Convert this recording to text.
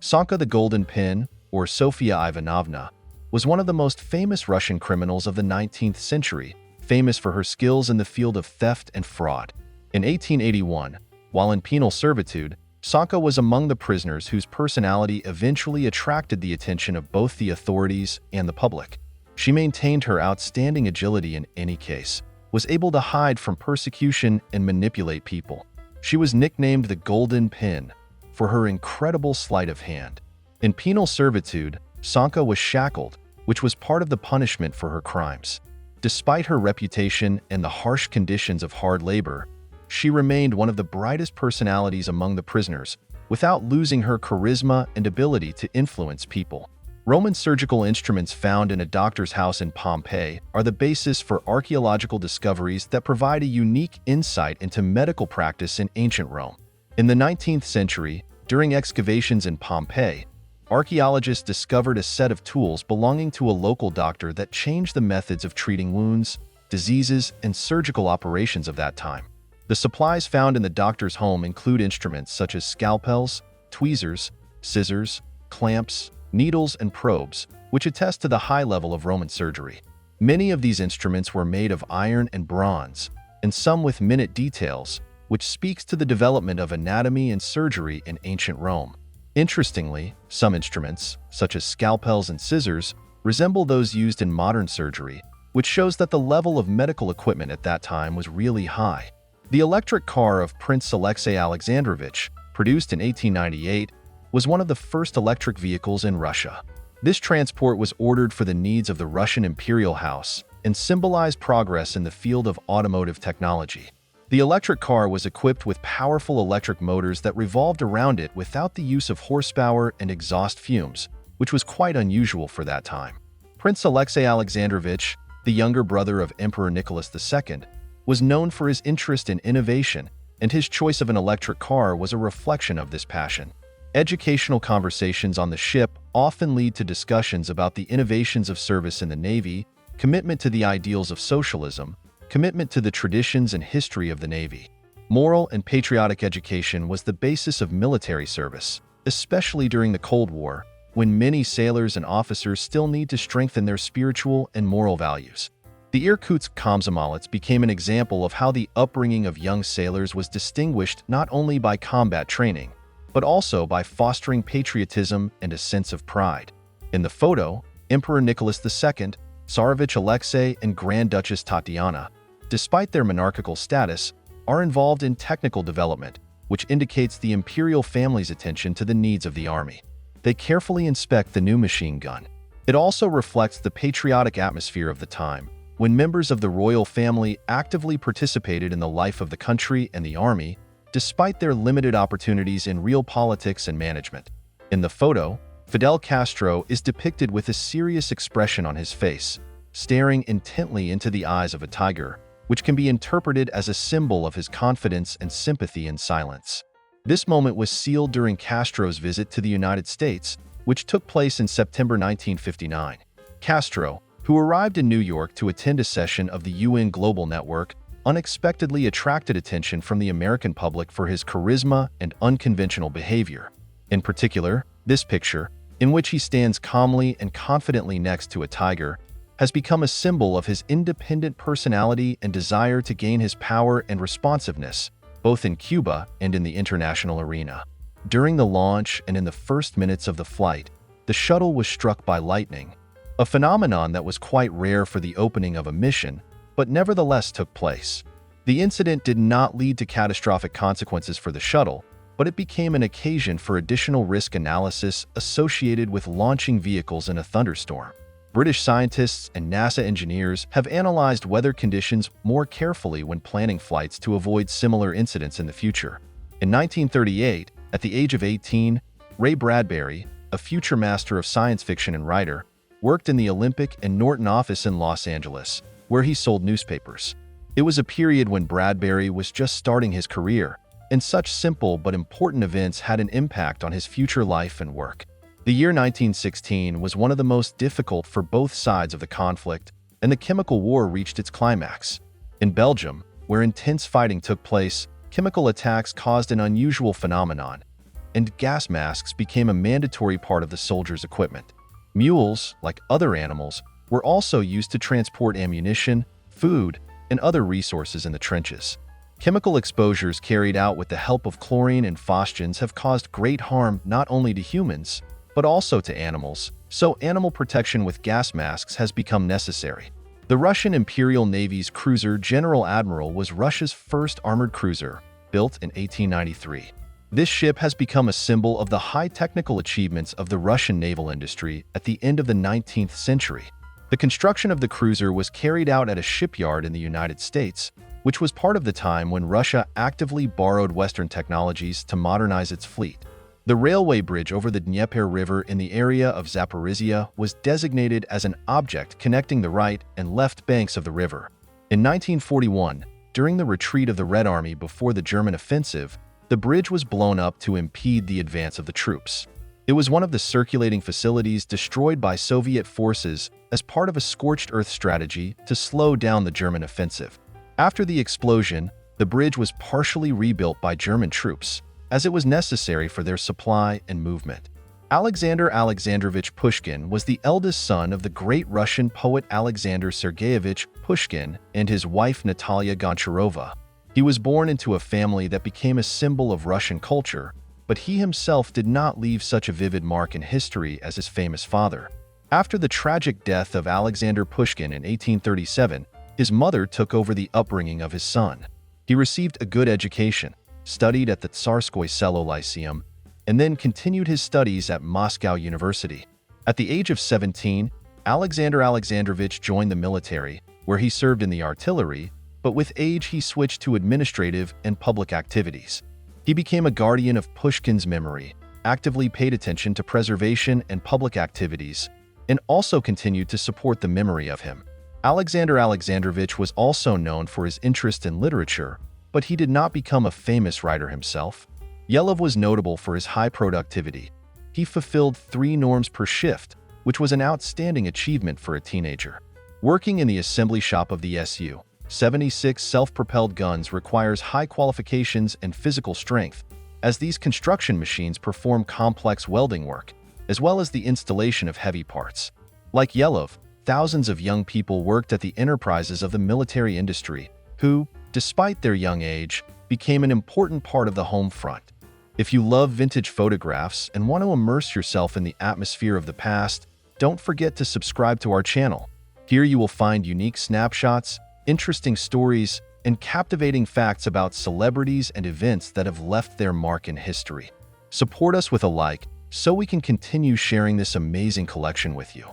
Sanka the Golden Pin, or Sofia Ivanovna, was one of the most famous Russian criminals of the 19th century, famous for her skills in the field of theft and fraud. In 1881, while in penal servitude, Sanka was among the prisoners whose personality eventually attracted the attention of both the authorities and the public. She maintained her outstanding agility in any case, was able to hide from persecution and manipulate people. She was nicknamed the Golden Pin for her incredible sleight of hand. In penal servitude, Sanka was shackled, which was part of the punishment for her crimes. Despite her reputation and the harsh conditions of hard labor, she remained one of the brightest personalities among the prisoners, without losing her charisma and ability to influence people. Roman surgical instruments found in a doctor's house in Pompeii are the basis for archaeological discoveries that provide a unique insight into medical practice in ancient Rome. In the 19th century, during excavations in Pompeii, archaeologists discovered a set of tools belonging to a local doctor that changed the methods of treating wounds, diseases, and surgical operations of that time. The supplies found in the doctor's home include instruments such as scalpels, tweezers, scissors, clamps, needles, and probes, which attest to the high level of Roman surgery. Many of these instruments were made of iron and bronze, and some with minute details, which speaks to the development of anatomy and surgery in ancient Rome. Interestingly, some instruments, such as scalpels and scissors, resemble those used in modern surgery, which shows that the level of medical equipment at that time was really high. The electric car of Prince Alexei Alexandrovich, produced in 1898, was one of the first electric vehicles in Russia. This transport was ordered for the needs of the Russian imperial house and symbolized progress in the field of automotive technology. The electric car was equipped with powerful electric motors that revolved around it without the use of horsepower and exhaust fumes, which was quite unusual for that time. Prince Alexei Alexandrovich, the younger brother of Emperor Nicholas II, was known for his interest in innovation, and his choice of an electric car was a reflection of this passion. Educational conversations on the ship often lead to discussions about the innovations of service in the Navy, commitment to the ideals of socialism, commitment to the traditions and history of the Navy. Moral and patriotic education was the basis of military service, especially during the Cold War, when many sailors and officers still need to strengthen their spiritual and moral values. The Irkutsk Komsomolets became an example of how the upbringing of young sailors was distinguished not only by combat training, but also by fostering patriotism and a sense of pride. In the photo, Emperor Nicholas II, Tsarevich Alexei, and Grand Duchess Tatiana, despite their monarchical status, are involved in technical development, which indicates the imperial family's attention to the needs of the army. They carefully inspect the new machine gun. It also reflects the patriotic atmosphere of the time, when members of the royal family actively participated in the life of the country and the army, despite their limited opportunities in real politics and management. In the photo, Fidel Castro is depicted with a serious expression on his face, staring intently into the eyes of a tiger, which can be interpreted as a symbol of his confidence and sympathy in silence. This moment was sealed during Castro's visit to the United States, which took place in September 1959. Castro, who arrived in New York to attend a session of the UN Global Network, unexpectedly attracted attention from the American public for his charisma and unconventional behavior. In particular, this picture, in which he stands calmly and confidently next to a tiger, has become a symbol of his independent personality and desire to gain his power and responsiveness, both in Cuba and in the international arena. During the launch and in the first minutes of the flight, the shuttle was struck by lightning, a phenomenon that was quite rare for the opening of a mission, but nevertheless took place. The incident did not lead to catastrophic consequences for the shuttle, but it became an occasion for additional risk analysis associated with launching vehicles in a thunderstorm. British scientists and NASA engineers have analyzed weather conditions more carefully when planning flights to avoid similar incidents in the future. In 1938, at the age of 18, Ray Bradbury, a future master of science fiction and writer, worked in the Olympic and Norton office in Los Angeles, where he sold newspapers. It was a period when Bradbury was just starting his career, and such simple but important events had an impact on his future life and work. The year 1916 was one of the most difficult for both sides of the conflict, and the chemical war reached its climax. In Belgium, where intense fighting took place, chemical attacks caused an unusual phenomenon. and gas masks became a mandatory part of the soldiers' equipment. Mules, like other animals, were also used to transport ammunition, food, and other resources in the trenches. Chemical exposures carried out with the help of chlorine and phosgens have caused great harm not only to humans, but also to animals, so animal protection with gas masks has become necessary. The Russian Imperial Navy's cruiser General Admiral was Russia's first armored cruiser, built in 1893. This ship has become a symbol of the high technical achievements of the Russian naval industry at the end of the 19th century. The construction of the cruiser was carried out at a shipyard in the United States, which was part of the time when Russia actively borrowed Western technologies to modernize its fleet. The railway bridge over the Dnieper River in the area of Zaporizhia was designated as an object connecting the right and left banks of the river. In 1941, during the retreat of the Red Army before the German offensive, the bridge was blown up to impede the advance of the troops. It was one of the circulating facilities destroyed by Soviet forces as part of a scorched earth strategy to slow down the German offensive. After the explosion, the bridge was partially rebuilt by German troops, as it was necessary for their supply and movement. Alexander Alexandrovich Pushkin was the eldest son of the great Russian poet Alexander Sergeyevich Pushkin and his wife Natalia Goncharova. He was born into a family that became a symbol of Russian culture, but he himself did not leave such a vivid mark in history as his famous father. After the tragic death of Alexander Pushkin in 1837, his mother took over the upbringing of his son. He received a good education, studied at the Tsarskoye Selo Lyceum, and then continued his studies at Moscow University. At the age of 17, Alexander Alexandrovich joined the military, where he served in the artillery, but with age he switched to administrative and public activities. He became a guardian of Pushkin's memory, actively paid attention to preservation and public activities, and also continued to support the memory of him. Alexander Alexandrovich was also known for his interest in literature, but he did not become a famous writer himself. Yelov was notable for his high productivity. He fulfilled 3 norms per shift, which was an outstanding achievement for a teenager. Working in the assembly shop of the Su-76 self-propelled guns requires high qualifications and physical strength, as these construction machines perform complex welding work, as well as the installation of heavy parts. Like Yelov, thousands of young people worked at the enterprises of the military industry, who, despite their young age, became an important part of the home front. If you love vintage photographs and want to immerse yourself in the atmosphere of the past, don't forget to subscribe to our channel. Here you will find unique snapshots, interesting stories, and captivating facts about celebrities and events that have left their mark in history. Support us with a like so we can continue sharing this amazing collection with you.